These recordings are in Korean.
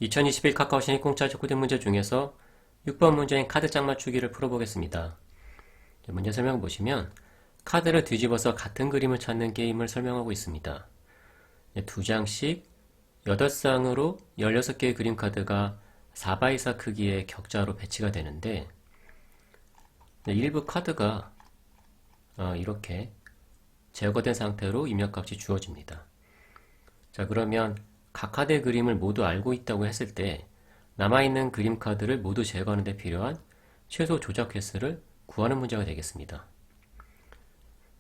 2021 카카오 신입 공짜 코딩 문제 중에서 6번 문제인 카드 짝 맞추기를 풀어보겠습니다. 문제 설명 보시면 카드를 뒤집어서 같은 그림을 찾는 게임을 설명하고 있습니다. 2장씩 8쌍으로 16개의 그림 카드가 4x4 크기의 격자로 배치가 되는데 일부 카드가 이렇게 제거된 상태로 입력값이 주어집니다. 자, 그러면 각 카드의 그림을 모두 알고 있다고 했을 때 남아있는 그림 카드를 모두 제거하는 데 필요한 최소 조작 횟수를 구하는 문제가 되겠습니다.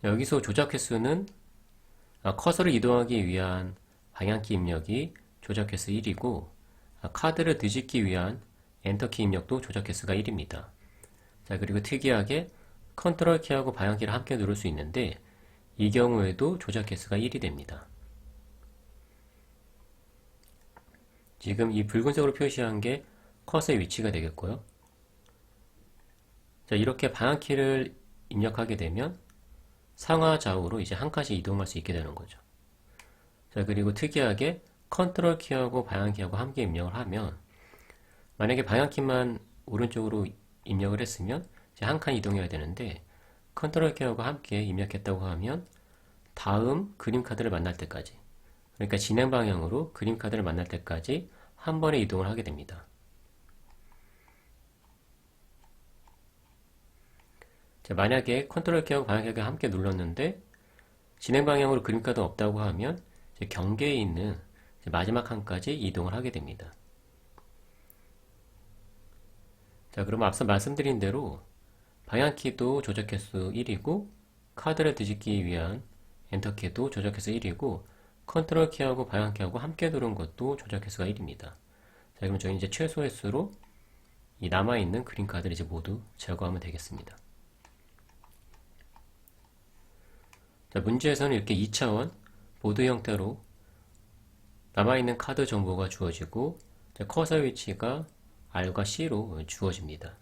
여기서 조작 횟수는 커서를 이동하기 위한 방향키 입력이 조작 횟수 1이고 카드를 뒤집기 위한 엔터키 입력도 조작 횟수가 1입니다. 자, 그리고 특이하게 컨트롤 키하고 방향키를 함께 누를 수 있는데 이 경우에도 조작 횟수가 1이 됩니다. 지금 이 붉은색으로 표시한 게 커서의 위치가 되겠고요. 자, 이렇게 방향키를 입력하게 되면 상하 좌우로 이제 한 칸씩 이동할 수 있게 되는 거죠. 자, 그리고 특이하게 컨트롤 키하고 방향키하고 함께 입력을 하면 만약에 방향키만 오른쪽으로 입력을 했으면 이제 한 칸 이동해야 되는데 컨트롤 키하고 함께 입력했다고 하면 다음 그림 카드를 만날 때까지, 그러니까 진행 방향으로 그림 카드를 만날 때까지 한 번에 이동을 하게 됩니다. 자, 만약에 컨트롤 키하고 방향키를 함께 눌렀는데 진행 방향으로 그림 카드가 없다고 하면 이제 경계에 있는 이제 마지막 칸까지 이동을 하게 됩니다. 자, 그럼 앞서 말씀드린 대로 방향키도 조작 횟수 1이고 카드를 뒤집기 위한 엔터키도 조작 횟수 1이고 컨트롤 키하고 방향키하고 함께 누른 것도 조작 횟수가 1입니다. 자, 그럼 저희 이제 최소 횟수로 이 남아있는 그림 카드를 이제 모두 제거하면 되겠습니다. 자, 문제에서는 이렇게 2차원 보드 형태로 남아있는 카드 정보가 주어지고 커서 위치가 R과 C로 주어집니다.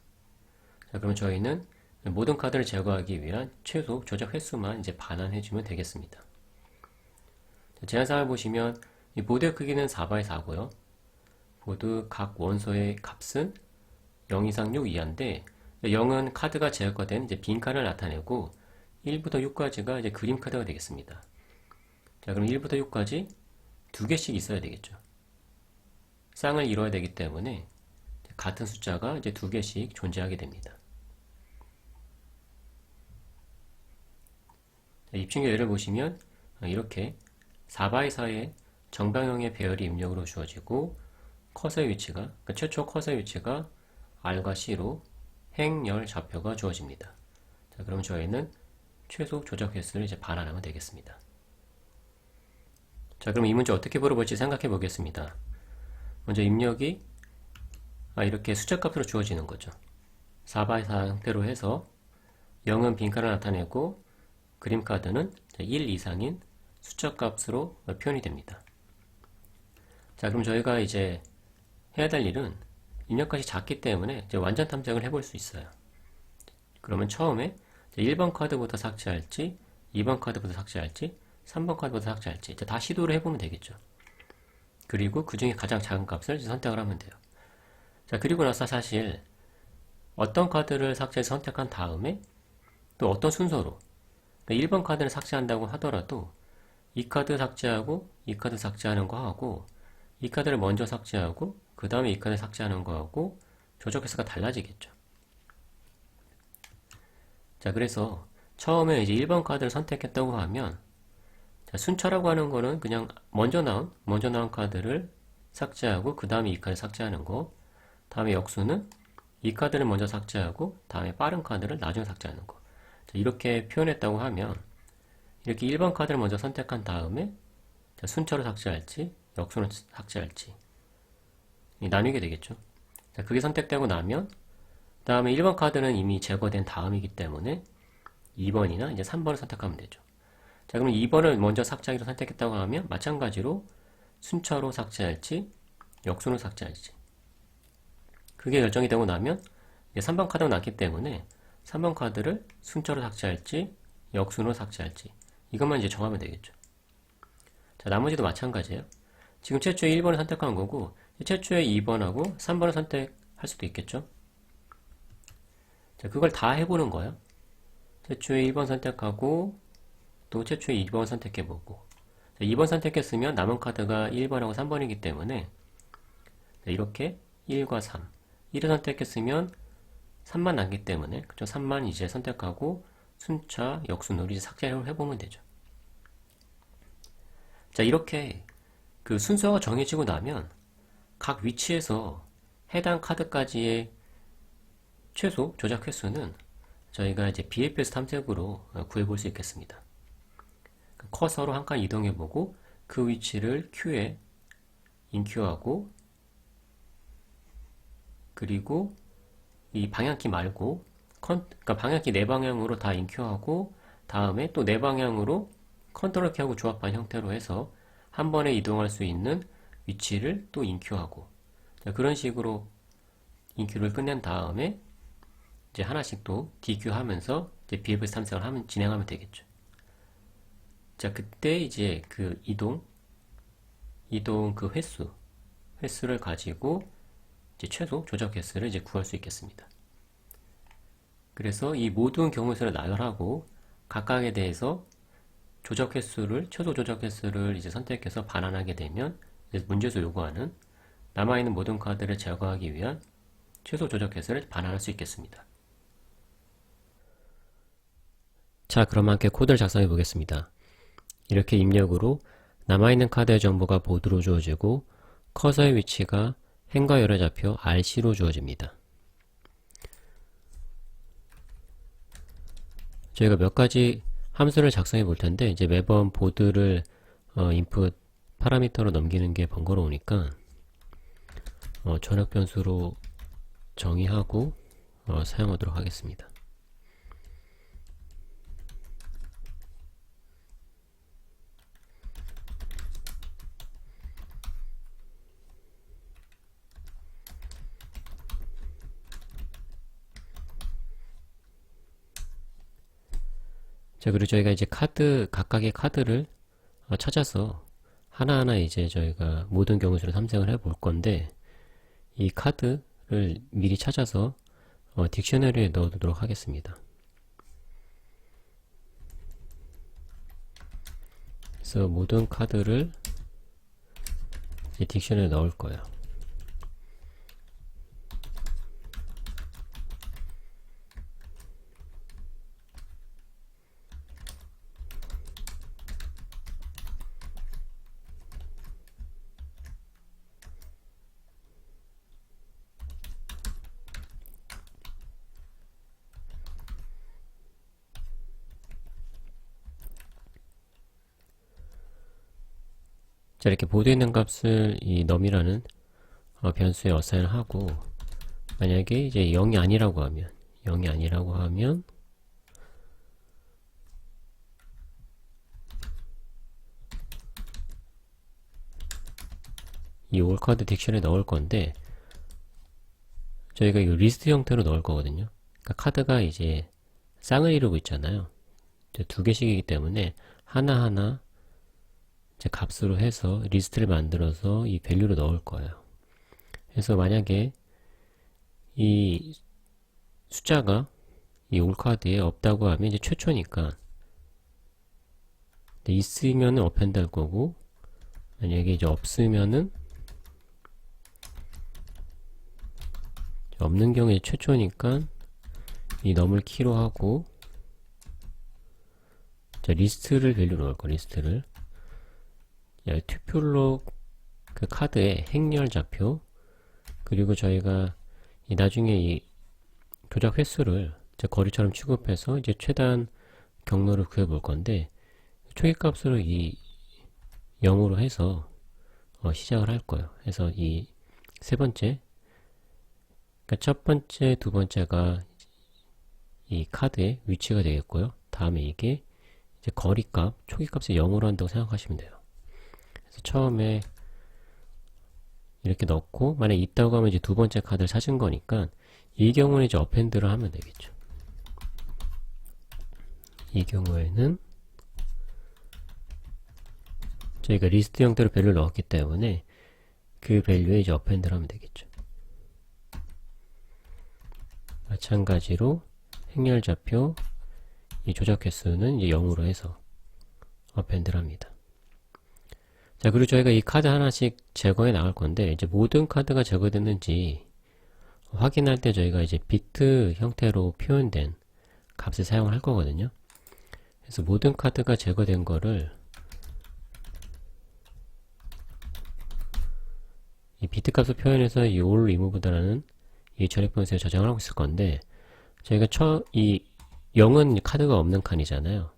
자, 그럼 저희는 모든 카드를 제거하기 위한 최소 조작 횟수만 이제 반환해주면 되겠습니다. 제한사항을 보시면 이 보드의 크기는 4x4고요. 보드 각 원소의 값은 0 이상 6 이하인데 0은 카드가 제거된 이제 빈 칸을 나타내고 1부터 6까지가 이제 그림 카드가 되겠습니다. 자, 그럼 1부터 6까지 두 개씩 있어야 되겠죠. 쌍을 이뤄야 되기 때문에 같은 숫자가 이제 두 개씩 존재하게 됩니다. 자, 입춘교 예를 보시면 이렇게 4x4의 정방형의 배열이 입력으로 주어지고 커서의 위치가, 그러니까 최초 커서의 위치가 R과 C로 행열 좌표가 주어집니다. 자, 그럼 저희는 최소 조작 횟수를 이제 반환하면 되겠습니다. 자, 그럼 이 문제 어떻게 풀어볼지 생각해 보겠습니다. 먼저 입력이 이렇게 숫자값으로 주어지는 거죠. 4x4 형태로 해서 0은 빈칸을 나타내고 그림 카드는 1 이상인 숫자값으로 표현이 됩니다. 자, 그럼 저희가 이제 해야 될 일은 입력값이 작기 때문에 이제 완전 탐색을 해볼 수 있어요. 그러면 처음에 1번 카드부터 삭제할지, 2번 카드부터 삭제할지, 3번 카드부터 삭제할지 이제 다 시도를 해보면 되겠죠. 그리고 그 중에 가장 작은 값을 선택을 하면 돼요. 자, 그리고 나서 사실 어떤 카드를 삭제해서 선택한 다음에 또 어떤 순서로 1번 카드를 삭제한다고 하더라도 이 카드 삭제하고 이 카드 삭제하는 거 하고 이 카드를 먼저 삭제하고 그 다음에 이 카드 삭제하는 거 하고 조작 횟수가 달라지겠죠. 자, 그래서 처음에 이제 1번 카드를 선택했다고 하면 자, 순차라고 하는 거는 그냥 먼저 나온 카드를 삭제하고 그 다음에 이 카드 삭제하는 거, 다음에 역수는 이 카드를 먼저 삭제하고 다음에 빠른 카드를 나중에 삭제하는 거. 자, 이렇게 표현했다고 하면 이렇게 1번 카드를 먼저 선택한 다음에 자, 순차로 삭제할지 역수로 삭제할지 나뉘게 되겠죠. 자, 그게 선택되고 나면 다음에 1번 카드는 이미 제거된 다음이기 때문에 2번이나 이제 3번을 선택하면 되죠. 자, 그럼 2번을 먼저 삭제하기로 선택했다고 하면 마찬가지로 순차로 삭제할지 역수로 삭제할지 그게 결정이 되고 나면 이제 3번 카드가 났기 때문에 3번 카드를 순차로 삭제할지 역순으로 삭제할지 이것만 이제 정하면 되겠죠. 자, 나머지도 마찬가지예요. 지금 최초에 1번을 선택한 거고 최초의 2번하고 3번을 선택할 수도 있겠죠. 자, 그걸 다 해보는 거예요. 최초의 1번 선택하고 또 최초의 2번 선택해보고, 자, 2번 선택했으면 남은 카드가 1번하고 3번이기 때문에 이렇게 1과 3, 1을 선택했으면 3만 남기 때문에 그쵸? 3만 이제 선택하고 순차 역순으로 이제 삭제를 해보면 되죠. 자, 이렇게 그 순서가 정해지고 나면 각 위치에서 해당 카드까지의 최소 조작 횟수는 저희가 이제 BFS 탐색으로 구해볼 수 있겠습니다. 커서로 한 칸 이동해보고 그 위치를 Q에 인큐하고, 그리고 이 방향키 말고 그러니까 방향키 네 방향으로 다 인큐하고, 다음에 또 네 방향으로 컨트롤 키하고 조합한 형태로 해서 한 번에 이동할 수 있는 위치를 또 인큐하고, 그런 식으로 인큐를 끝낸 다음에 이제 하나씩 또 DQ 하면서 이제 BFS 탐색을 진행하면 되겠죠. 자, 그때 이제 그 이동 그 횟수를 가지고 이제 최소 조작 횟수를 이제 구할 수 있겠습니다. 그래서 이 모든 경우수를 나열하고 각각에 대해서 최소 조작 횟수를 이제 선택해서 반환하게 되면 이제 문제에서 요구하는 남아있는 모든 카드를 제거하기 위한 최소 조작 횟수를 반환할 수 있겠습니다. 자, 그럼 함께 코드를 작성해 보겠습니다. 이렇게 입력으로 남아있는 카드의 정보가 보드로 주어지고 커서의 위치가 행과 열의 좌표 RC로 주어집니다. 저희가 몇 가지 함수를 작성해 볼 텐데 이제 매번 보드를 인풋 파라미터로 넘기는 게 번거로우니까 전역 변수로 정의하고 사용하도록 하겠습니다. 자, 그리고 저희가 이제 각각의 카드를 찾아서 하나하나 이제 저희가 모든 경우수를 탐색을 해 볼 건데, 이 카드를 미리 찾아서 딕셔너리에 넣어두도록 하겠습니다. 그래서 모든 카드를 이제 딕셔너리에 넣을 거예요. 자, 이렇게 보드에 있는 값을 이 num이라는 변수에 어사인을 하고, 만약에 이제 0이 아니라고 하면 이 올카드 딕션에 넣을 건데, 저희가 이 리스트 형태로 넣을 거거든요. 그러니까 카드가 이제 쌍을 이루고 있잖아요. 이제 두 개씩이기 때문에 하나하나 이제 값으로 해서 리스트를 만들어서 이 밸류로 넣을 거예요. 그래서 만약에 이 숫자가 이 올카드에 없다고 하면 이제 최초니까 있으면은 append 할 거고, 만약에 이제 없으면은 없는 경우에 최초니까 이 num을 키로 하고, 자, 리스트를 밸류 넣을 거, 리스트를. 투표로 그 카드의 행렬 좌표, 그리고 저희가 나중에 이 조작 횟수를 거리처럼 취급해서 이제 최단 경로를 구해 볼 건데, 초기값으로 이 0으로 해서 시작을 할 거예요. 그래서 이 세 번째, 그러니까 첫 번째, 두 번째가 이 카드의 위치가 되겠고요. 다음에 이게 이제 거리값, 초기값을 0으로 한다고 생각하시면 돼요. 그래서 처음에 이렇게 넣고, 만약에 있다고 하면 이제 두 번째 카드를 찾은 거니까 이 경우는 이제 append를 하면 되겠죠. 이 경우에는 저희가 리스트 형태로 밸류를 넣었기 때문에 그 밸류에 이제 어펜드를 하면 되겠죠. 마찬가지로 행렬좌표 이 조작 횟수는 이제 0으로 해서 어펜드를 합니다. 자, 그리고 저희가 이 카드 하나씩 제거해 나갈 건데, 이제 모든 카드가 제거됐는지 확인할 때 저희가 이제 비트 형태로 표현된 값을 사용을 할 거거든요. 그래서 모든 카드가 제거된 거를 이 비트 값을 표현해서 이 all removed라는 이 처리 포인트에 저장을 하고 있을 건데, 저희가 이 0은 카드가 없는 칸이잖아요.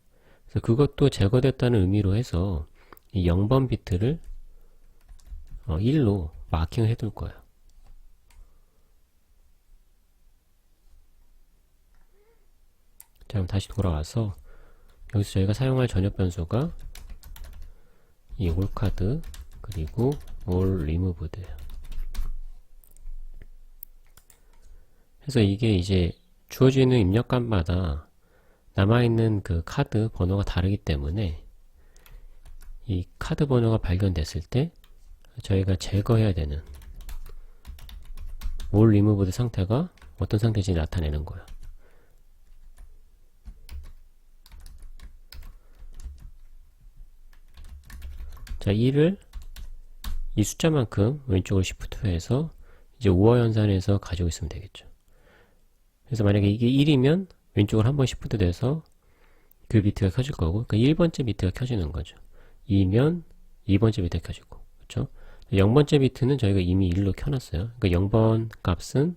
그래서 그것도 제거됐다는 의미로 해서 이 0번 비트를 1로 마킹을 해둘 거예요. 자, 그럼 다시 돌아와서 여기서 저희가 사용할 전역 변수가 이 all 카드 그리고 all removed예요. 그래서 이게 이제 주어지는 입력값마다 남아있는 그 카드 번호가 다르기 때문에 이 카드 번호가 발견됐을 때 저희가 제거해야 되는 all removed 상태가 어떤 상태인지 나타내는 거예요. 자, 1을 이 숫자만큼 왼쪽으로 시프트해서 이제 5화 연산해서 가지고 있으면 되겠죠. 그래서 만약에 이게 1이면 왼쪽으로 한번 시프트 돼서 그 비트가 켜질 거고, 그러니까 1번째 비트가 켜지는 거죠. 2면 2번째 비트가 켜지고, 그렇죠? 0번째 비트는 저희가 이미 1로 켜놨어요. 그러니까 0번 값은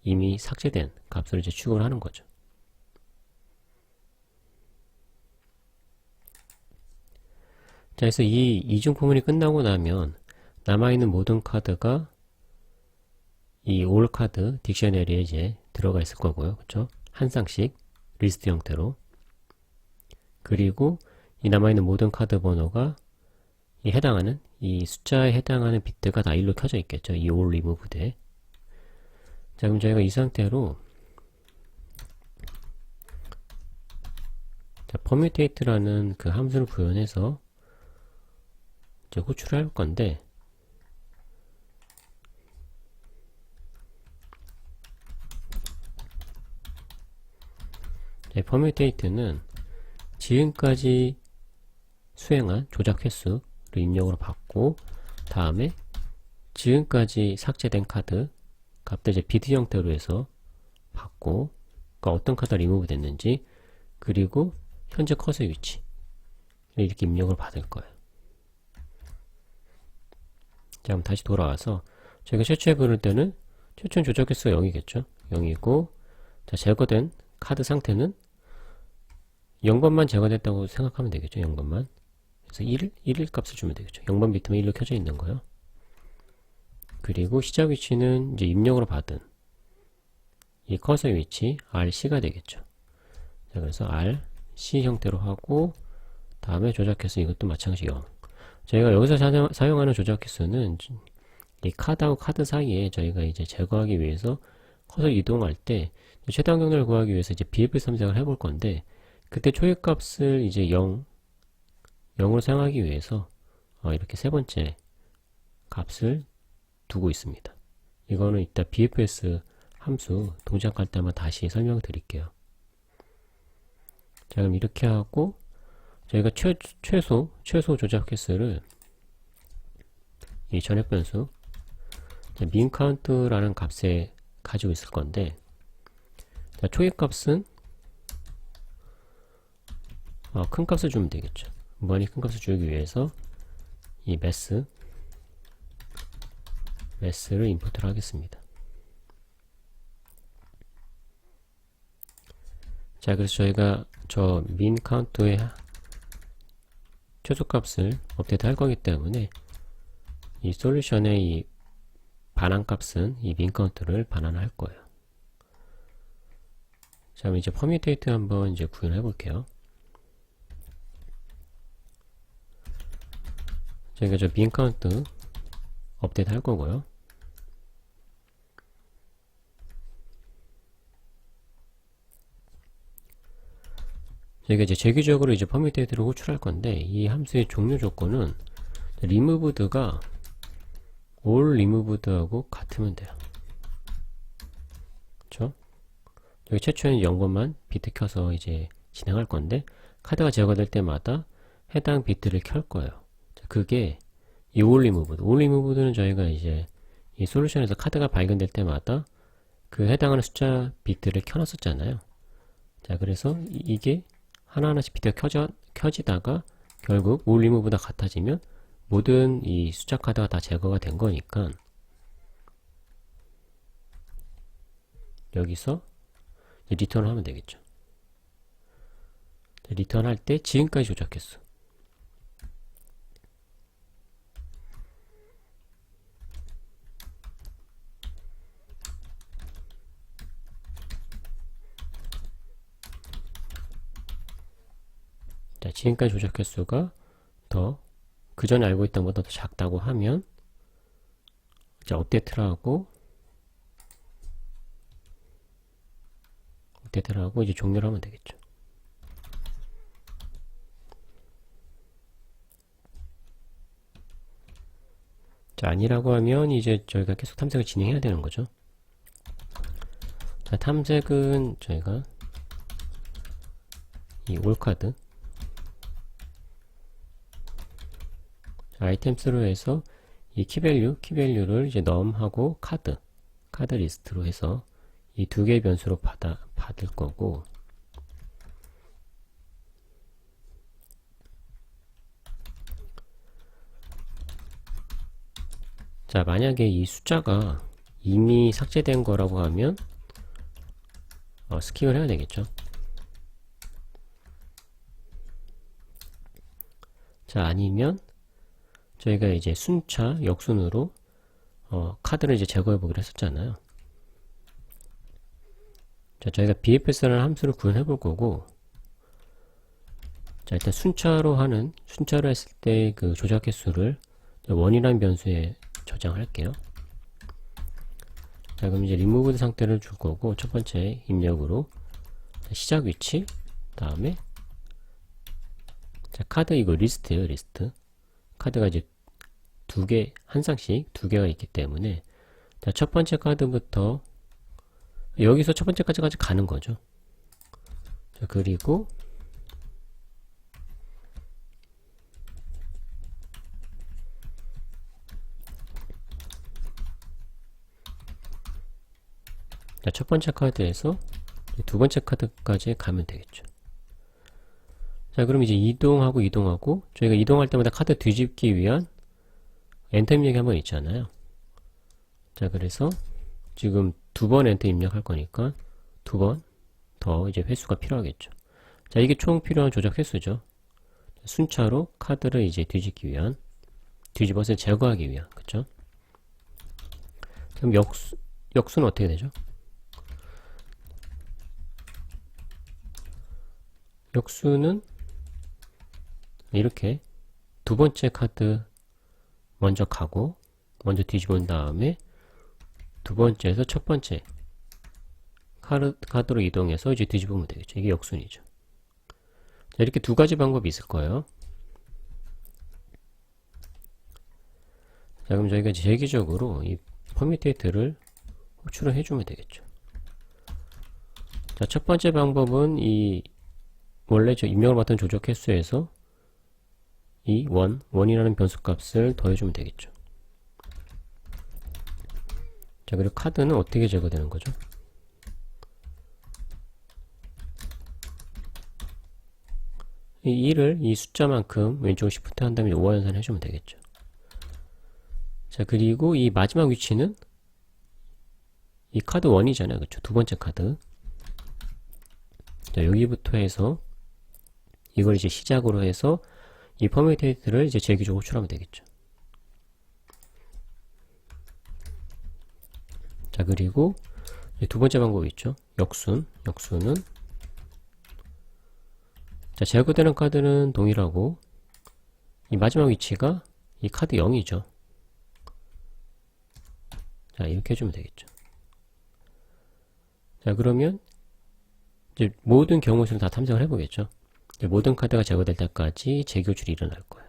이미 삭제된 값으로 이제 취급을 하는 거죠. 자, 그래서 이 이중 포문이 끝나고 나면 남아있는 모든 카드가 이 all 카드 딕셔너리에 이제 들어가 있을 거고요. 그렇죠? 한 쌍씩 리스트 형태로. 그리고 이 남아있는 모든 카드 번호가 이 숫자에 해당하는 비트가 다 1로 켜져 있겠죠. 이 all removed에. 자, 그럼 저희가 이 상태로 자, permutate라는 그 함수를 구현해서 이제 호출을 할 건데, permutate는 지금까지 수행한 조작 횟수를 입력으로 받고, 다음에 지금까지 삭제된 카드 값들 이제 비트 형태로 해서 받고, 그러니까 어떤 카드가 리무브 됐는지, 그리고 현재 커서의 위치 이렇게 입력을 받을 거예요. 자, 그럼 다시 돌아와서 저희가 최초에 부를 때는 최초는 조작 횟수가 0이겠죠. 0이고, 자, 제거된 카드 상태는 0번만 제거됐다고 생각하면 되겠죠. 0번만. 그래서 1 값을 주면 되겠죠. 0번 비트만 1로 켜져 있는 거요. 그리고 시작 위치는 이제 입력으로 받은 이 커서의 위치 RC가 되겠죠. 자, 그래서 RC 형태로 하고, 다음에 조작 횟수 이것도 마찬가지 0. 저희가 여기서 사용하는 조작 횟수는 이 카드하고 카드 사이에 저희가 이제 제거하기 위해서 커서 이동할 때 최단 경로를 구하기 위해서 이제 BF 선택을 해볼 건데, 그때 초기값을 이제 0으로 사용하기 위해서 이렇게 세 번째 값을 두고 있습니다. 이거는 이따 BFS 함수 동작할 때만 다시 설명드릴게요. 자, 그럼 이렇게 하고 저희가 최소 조작 횟수를 이 전역 변수 minCount라는 값에 가지고 있을 건데, 자, 초기 값은 큰 값을 주면 되겠죠. 무한히 큰 값을 주기 위해서 이 mass를 임포트를 하겠습니다. 자, 그래서 저희가 저 minCount의 최소값을 업데이트 할 거기 때문에 이 솔루션의 이 반환값은 이 minCount를 반환할 거예요. 자, 그럼 이제 permutate 한번 이제 구현해 볼게요. 저희가 저 minCount 업데이트 할 거고요. 저희가 이제 정기적으로 이제 permutate를 호출할 건데, 이 함수의 종료 조건은 removed가 all removed하고 같으면 돼요. 그쵸? 여기 최초에는 0번만 비트 켜서 이제 진행할 건데, 카드가 제거될 때마다 해당 비트를 켤 거예요. 자, 그게 이 all removed. all removed는 저희가 이제 이 솔루션에서 카드가 발견될 때마다 그 해당하는 숫자 비트를 켜놨었잖아요. 자, 그래서 이게 하나하나씩 비트가 켜지다가 결국 all removed가 같아지면 모든 이 숫자 카드가 다 제거가 된 거니까 여기서 리턴을 하면 되겠죠. 리턴 할 때 지금까지 조작했어. 자, 지금까지 조작 횟수가 더 그 전에 알고 있던 것보다 더 작다고 하면 자, 업데이트를 하고 이제 종료를 하면 되겠죠. 자, 아니라고 하면 이제 저희가 계속 탐색을 진행해야 되는 거죠. 자, 탐색은 저희가 이 올카드 아이템스로 해서 이 키밸류를 이제 num하고 카드 리스트로 해서 이 두 개의 변수로 받을 거고, 자, 만약에 이 숫자가 이미 삭제된 거라고 하면 스킵을 해야 되겠죠. 자, 아니면 저희가 이제 순차 역순으로 카드를 이제 제거해 보기로 했었잖아요. 자, 저희가 bfs라는 함수를 구현해 볼 거고, 자, 일단 순차로 했을 때 그 조작 횟수를 원이라는 변수에 저장할게요. 자, 그럼 이제 removed 상태를 줄 거고, 첫 번째 입력으로 시작 위치, 다음에 자, 카드 이거 리스트예요, 리스트. 카드가 이제 한 쌍씩 두 개가 있기 때문에, 자, 첫 번째 카드부터 여기서 첫 번째 카드까지 가는 거죠. 자, 그리고 자, 첫 번째 카드에서 두 번째 카드까지 가면 되겠죠. 자, 그럼 이제 이동하고 저희가 이동할 때마다 카드 뒤집기 위한 엔터 입력이 한번 있잖아요. 자, 그래서 지금 두 번 엔터 입력할 거니까 두 번 더 이제 횟수가 필요하겠죠. 자, 이게 총 필요한 조작 횟수죠. 순차로 카드를 이제 뒤집어서 제거하기 위한, 그쵸? 그럼 역수는 어떻게 되죠? 역수는 이렇게 두 번째 카드 먼저 가고 먼저 뒤집은 다음에 두 번째에서 첫 번째 카드로 이동해서 이제 뒤집으면 되겠죠. 이게 역순이죠. 자, 이렇게 두 가지 방법이 있을 거예요. 자, 그럼 저희가 이제 재기적으로 이 퍼뮤테이트를 호출을 해주면 되겠죠. 자, 첫 번째 방법은 원래 저 입력을 맡은 조작 횟수에서 이 원이라는 변수 값을 더해주면 되겠죠. 자, 그리고 카드는 어떻게 제거되는 거죠? 이 1을 이 숫자만큼 왼쪽 시프트 한 다음에 5화 연산 해주면 되겠죠. 자, 그리고 이 마지막 위치는 이 카드 1이잖아요. 그쵸? 두 번째 카드. 자, 여기부터 해서 이걸 이제 시작으로 해서 이 퍼뮤테이트를 이제 재기적으로 호출하면 되겠죠. 자, 그리고 두 번째 방법이 있죠. 역수는 자, 제거되는 카드는 동일하고 이 마지막 위치가 이 카드 0이죠. 자, 이렇게 해주면 되겠죠. 자, 그러면 이제 모든 경우 수를 다 탐색을 해보겠죠. 모든 카드가 제거될 때까지 재교출이 일어날 거예요.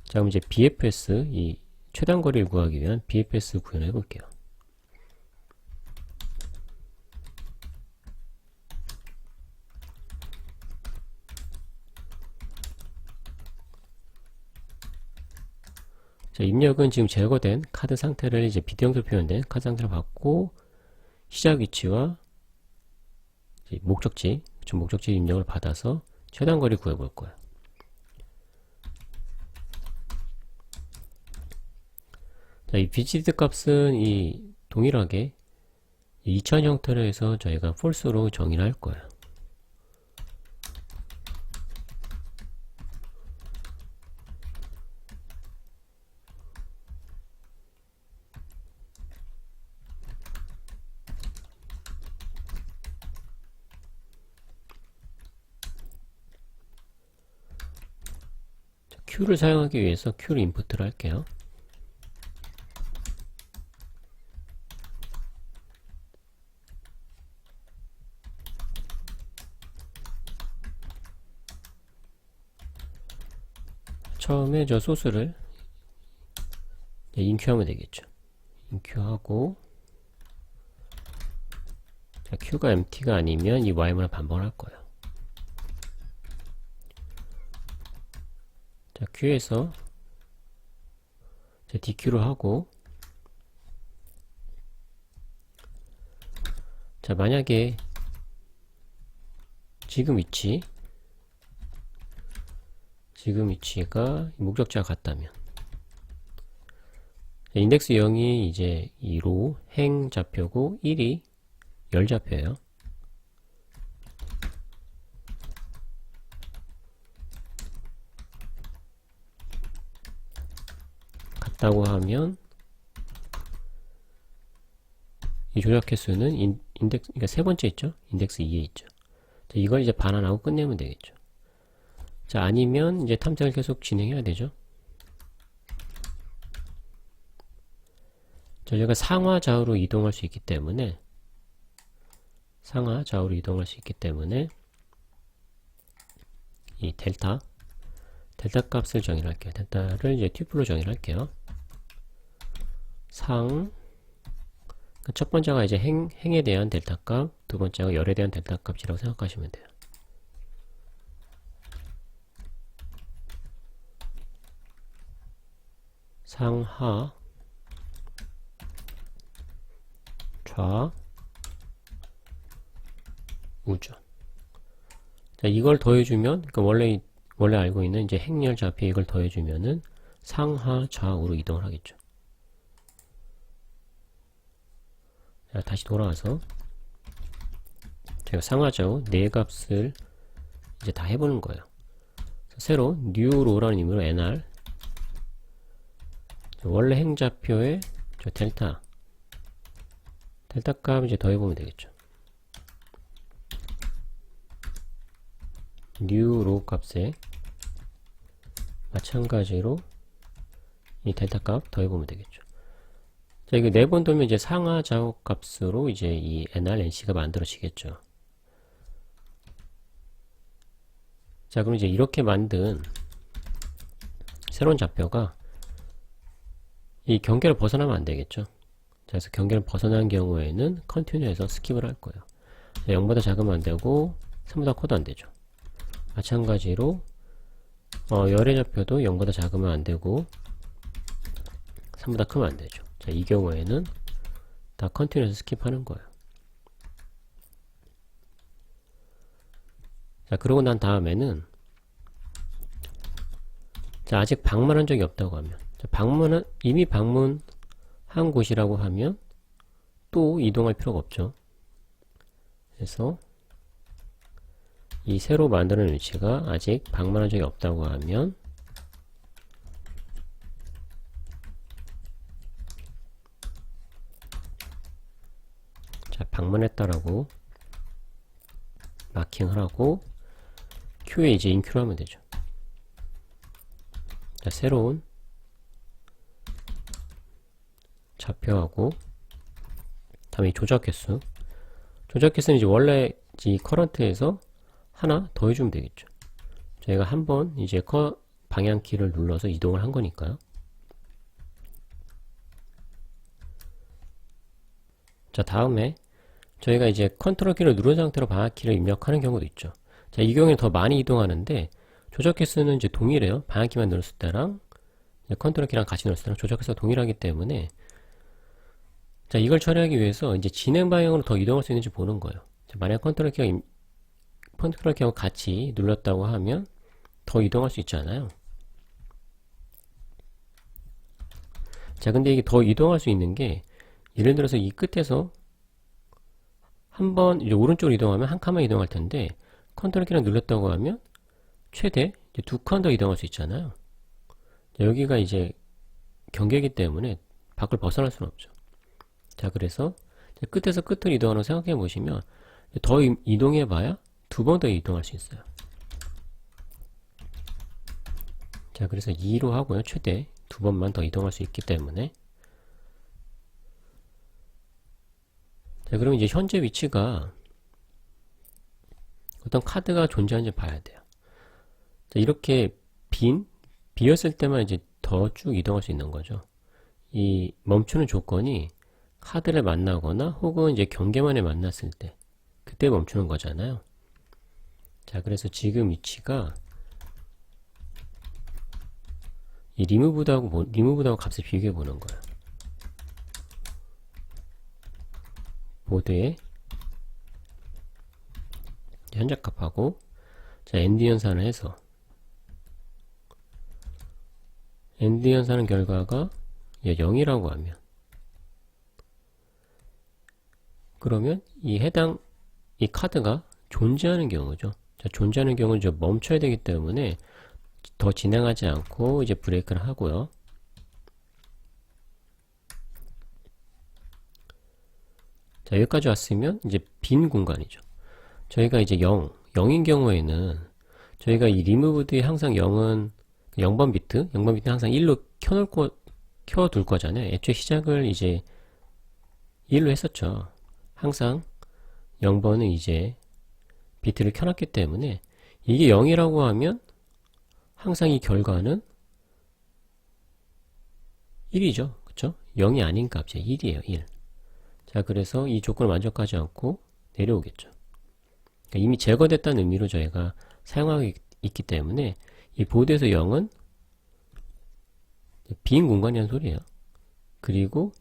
자, 그럼 이제 BFS, 이 최단 거리를 구하기 위한 BFS 구현을 해볼게요. 자, 입력은 지금 제거된 카드 상태를 이제 비트 형태로 표현된 카드 상태를 받고 시작 위치와 목적지, 목적지 입력을 받아서 최단 거리 구해볼 거예요. 자, 이 BGD 값은 이 동일하게 2000 형태로 해서 저희가 false로 정의를 할 거예요. Q를 사용하기 위해서 Q를 인풋을 할게요. 처음에 저 소스를 인큐하면 되겠죠. 인큐하고 자, Q가 empty가 아니면 이 while을 반복을 할 거예요. 자, Q에서 DQ를 하고 자, 만약에 지금 위치가 목적지와 같다면 인덱스 0이 이제 이 로 행 좌표고 1이 열 좌표예요. 같다고 하면 이 조작 횟수는 인덱스, 그러니까 세 번째 있죠? 인덱스 2에 있죠. 자, 이걸 이제 반환하고 끝내면 되겠죠. 자, 아니면 이제 탐색을 계속 진행해야 되죠. 저희가 상하 좌우로 이동할 수 있기 때문에 이 델타 값을 정의를 할게요. 델타를 이제 튜플로 정의를 할게요. 첫 번째가 이제 행에 대한 델타 값, 두 번째가 열에 대한 델타 값이라고 생각하시면 돼요. 상하 좌 우죠. 자, 이걸 더해주면, 그러니까 원래 알고 있는 이제 행렬 좌표 이걸 더해주면은 상하 좌우로 이동을 하겠죠. 자, 다시 돌아와서 제가 상하 좌우 네 값을 이제 다 해보는 거예요. 새로 new row라는 의미로 nr 원래 행 좌표에 저 델타 값 이제 더해보면 되겠죠. new row 값에 마찬가지로 이 델타 값 더해보면 되겠죠. 자, 이거 4번 돌면 이제 상하 좌우 값으로 이제 이 nr, nc가 만들어지겠죠. 자, 그럼 이제 이렇게 만든 새로운 좌표가 이 경계를 벗어나면 안 되겠죠. 자, 그래서 경계를 벗어난 경우에는 컨티뉴에서 스킵을 할 거예요. 0보다 작으면 안 되고 3보다 커도 안 되죠. 마찬가지로 열의 좌표도 0보다 작으면 안 되고 3보다 크면 안 되죠. 자, 이 경우에는 다 컨티뉴에서 스킵하는 거예요. 자, 그러고 난 다음에는 자, 아직 방문한 적이 없다고 하면 자, 이미 방문한 곳이라고 하면 또 이동할 필요가 없죠. 그래서 이 새로 만드는 위치가 아직 방문한 적이 없다고 하면 자, 방문했다라고 마킹을 하고 Q에 이제 인큐를 하면 되죠. 자, 새로운 좌표하고 다음에 조작 횟수는 이제 원래 이 커런트에서 하나 더 해주면 되겠죠. 저희가 한번 이제 방향키를 눌러서 이동을 한 거니까요. 자, 다음에 저희가 이제 컨트롤 키를 누른 상태로 방향키를 입력하는 경우도 있죠. 자, 이 경우에는 더 많이 이동하는데 조작 횟수는 이제 동일해요. 방향키만 눌렀을 때랑 컨트롤 키랑 같이 눌렀을 때랑 조작 횟수가 동일하기 때문에 자, 이걸 처리하기 위해서 이제 진행 방향으로 더 이동할 수 있는지 보는 거예요. 자, 만약 컨트롤 키하고 같이 눌렀다고 하면 더 이동할 수 있잖아요. 자, 근데 이게 더 이동할 수 있는 게 예를 들어서 이 끝에서 한번 이제 오른쪽으로 이동하면 한 칸만 이동할 텐데 컨트롤 키를 눌렀다고 하면 최대 두 칸 더 이동할 수 있잖아요. 자, 여기가 이제 경계이기 때문에 밖을 벗어날 수는 없죠. 자, 그래서 끝에서 끝을 이동하는 거 생각해 보시면 더 이동해 봐야 두 번 더 이동할 수 있어요. 자, 그래서 2로 하고요. 최대 두 번만 더 이동할 수 있기 때문에 자, 그러면 이제 현재 위치가 어떤 카드가 존재하는지 봐야 돼요. 자, 이렇게 비었을 때만 이제 더 쭉 이동할 수 있는 거죠. 이 멈추는 조건이 카드를 만나거나 혹은 이제 경계만에 만났을 때 그때 멈추는 거잖아요. 자, 그래서 지금 위치가 이 리무브드하고 값을 비교해 보는 거예요. 보드에 현재 값하고 자, 엔드 연산을 해서 엔드 연산한 결과가 0이라고 하면 그러면 이 카드가 존재하는 경우죠. 자, 존재하는 경우는 이제 멈춰야 되기 때문에 더 진행하지 않고 이제 브레이크를 하고요. 자, 여기까지 왔으면 이제 빈 공간이죠. 저희가 이제 0인 경우에는 저희가 이 리무브드에 항상 0은 0번 비트는 항상 1로 켜둘 거잖아요. 애초에 시작을 이제 1로 했었죠. 항상 0번은 이제 비트를 켜놨기 때문에 이게 0이라고 하면 항상 이 결과는 1이죠. 그쵸? 0이 아닌 값이 1이에요. 1. 자, 그래서 이 조건을 만족하지 않고 내려오겠죠. 그러니까 이미 제거됐다는 의미로 저희가 사용하고 있기 때문에 이 보드에서 0은 빈 공간이라는 소리예요. 그리고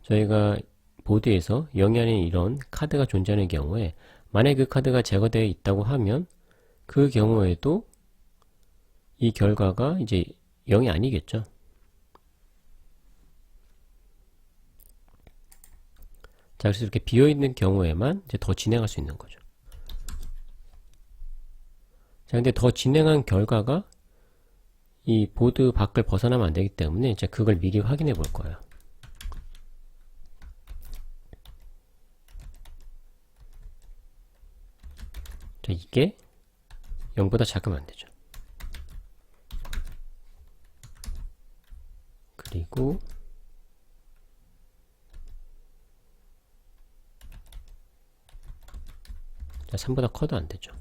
저희가 보드에서 0이 아닌 이런 카드가 존재하는 경우에 만약에 그 카드가 제거되어 있다고 하면 그 경우에도 이 결과가 이제 0이 아니겠죠. 자, 그래서 이렇게 비어있는 경우에만 이제 더 진행할 수 있는 거죠. 자, 근데 더 진행한 결과가 이 보드 밖을 벗어나면 안 되기 때문에 이제 그걸 미리 확인해 볼 거예요. 자, 이게 0보다 작으면 안 되죠. 그리고 자, 3보다 커도 안 되죠.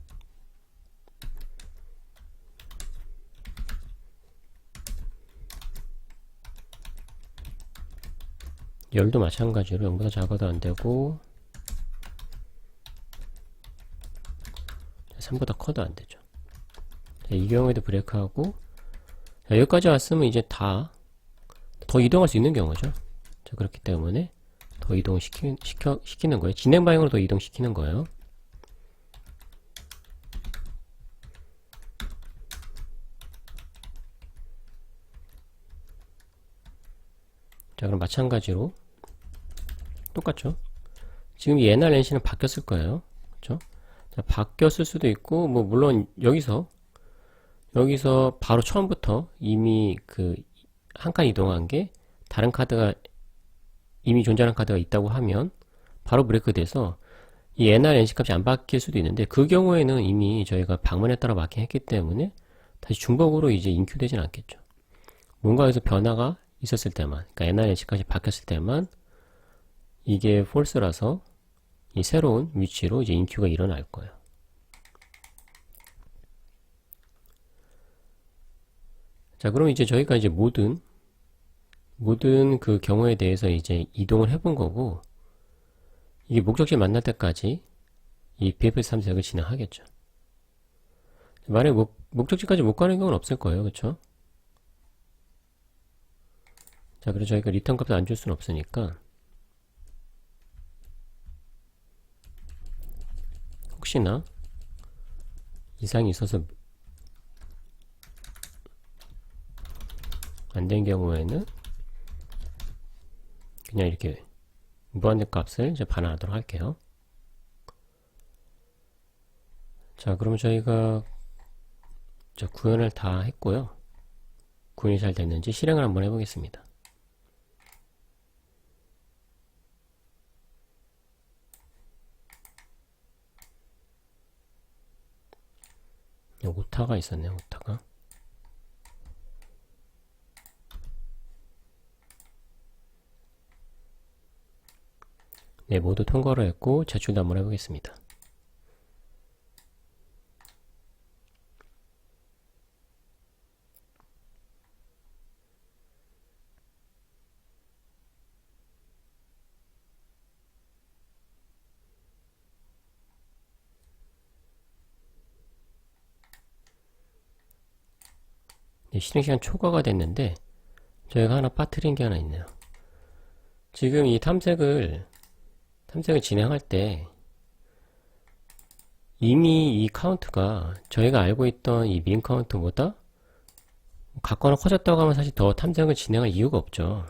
열도 마찬가지로 0보다 작아도 안 되고 3보다 커도 안 되죠. 자, 이 경우에도 브레이크하고 자, 여기까지 왔으면 이제 다 더 이동할 수 있는 경우죠. 자, 그렇기 때문에 더 이동을 시키는 거예요. 진행 방향으로 더 이동시키는 거예요. 자, 그럼 마찬가지로 똑같죠. 지금 이 NR NC는 바뀌었을 거예요. 그렇죠? 자, 바뀌었을 수도 있고 뭐 물론 여기서 바로 처음부터 이미 그 한 칸 이동한 게 다른 카드가 이미 존재하는 카드가 있다고 하면 바로 브레이크 돼서 이 NR NC 값이 안 바뀔 수도 있는데 그 경우에는 이미 저희가 방문에 따라 마킹했기 때문에 다시 중복으로 이제 인큐되진 않겠죠. 뭔가 여기서 변화가 있었을 때만, 그러니까 NR NC 값이 바뀌었을 때만 이게 false라서 이 새로운 위치로 이제 인큐가 일어날 거예요. 자, 그럼 이제 저희가 이제 모든 그 경우에 대해서 이제 이동을 해본 거고, 이게 목적지 만날 때까지 이 BFS 탐색을 진행하겠죠. 만약에 목적지까지 못 가는 경우는 없을 거예요. 그쵸? 자, 그래서 저희가 리턴 값을 안 줄 수는 없으니까, 혹시나 이상이 있어서 안 된 경우에는 그냥 이렇게 무한대 값을 이제 반환하도록 할게요. 자, 그러면 저희가 구현을 다 했고요. 구현이 잘 됐는지 실행을 한번 해보겠습니다. 오타가 있었네요. 오타가. 네, 모두 통과를 했고 제출도 한번 해보겠습니다. 네, 실행시간 초과가 됐는데 저희가 하나 빠뜨린 게 하나 있네요. 지금 이 탐색을 진행할 때 이미 이 카운트가 저희가 알고 있던 이 민 카운트보다 같거나 커졌다고 하면 사실 더 탐색을 진행할 이유가 없죠.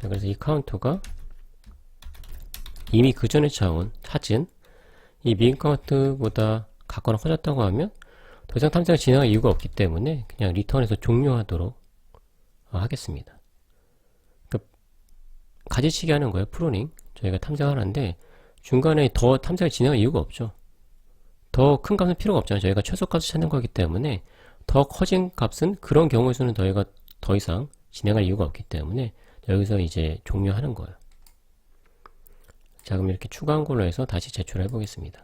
자, 그래서 이 카운트가 이미 그 전에 찾은 이 민 카운트보다 같거나 커졌다고 하면 더 이상 탐색을 진행할 이유가 없기 때문에 그냥 리턴해서 종료하도록 하겠습니다. 그러니까 가지치기 하는 거예요. 프로닝. 저희가 탐색하는데 중간에 더 탐색을 진행할 이유가 없죠. 더 큰 값은 필요가 없잖아요. 저희가 최소값을 찾는 거기 때문에 더 커진 값은 그런 경우에서는 저희가 더 이상 진행할 이유가 없기 때문에 여기서 이제 종료하는 거예요. 자, 그럼 이렇게 추가한 걸로 해서 다시 제출해 보겠습니다.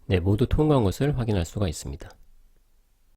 네, 모두 통과한 것을 확인할 수가 있습니다.